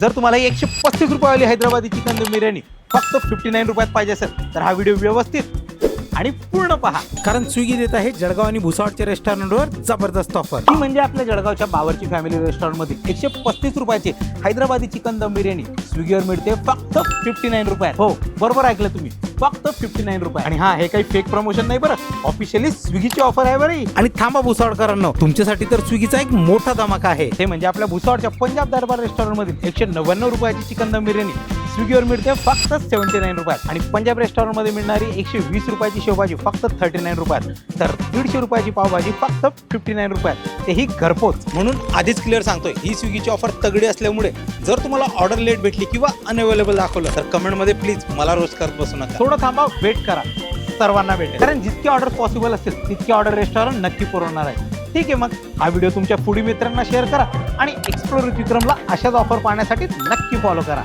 जर तुम्हाला 135 रुपयावाली हैदराबादी चिकन दम बिर्याणी फक्त 59 रुपयात पाहिजे असेल तर हा व्हिडिओ व्यवस्थित आणि पूर्ण पहा. कारण स्विगी देत आहे जळगाव आणि भुसावळच्या रेस्टॉरंटवर जबरदस्त ऑफर. ती म्हणजे आपल्या जळगावच्या बावर्ची फॅमिली रेस्टॉरंटमध्ये 135 रुपयाची हैदराबादी चिकन दम बिर्याणी स्विगीवर मिळते फक्त 59 रुपयात. हो बरोबर ऐकलं तुम्ही, फक्त 59 रुपये. आणि हा हे काही फेक प्रमोशन नाही बरं, ऑफिशियली स्विगीची ऑफर आहे बरं. आणि थांबा भुसावळकरांनो, तुमच्यासाठी तर स्विगीचा एक मोठा धमाका आहे. ते म्हणजे आपल्या भुसावळच्या पंजाब दरबार रेस्टॉरंटमध्ये 199 रुपयाची चिकन दम बिर्याणी स्विगीवर मिळते फक्त 79 रुपयात. आणि पंजाब रेस्टॉरंटमध्ये मिळणारी 120 रुपयाची शेवभाजी फक्त 39 रुपयात. तर 150 रुपयाची पावभाजी फक्त 59 रुपयात, तेही घरपोच. म्हणून आधीच क्लिअर सांगतोय, ही स्विगीची ऑफर तगडी असल्यामुळे जर तुम्हाला ऑर्डर लेट भेटली किंवा अनअवेलेबल दाखवलं तर कमेंटमध्ये प्लीज मला रोस्ट करत बसू नका. थोडं थांबा, वेट करा, सर्वांना भेटेल. कारण जितके ऑर्डर पॉसिबल असतील तितके ऑर्डर रेस्टॉरंट नक्की पुरवणार आहे. ठीक आहे, मग हा व्हिडिओ तुमच्या फूडी मित्रांना शेअर करा आणि एक्सप्लोर विक्रमला अशाच ऑफर पाहण्यासाठी नक्की फॉलो करा.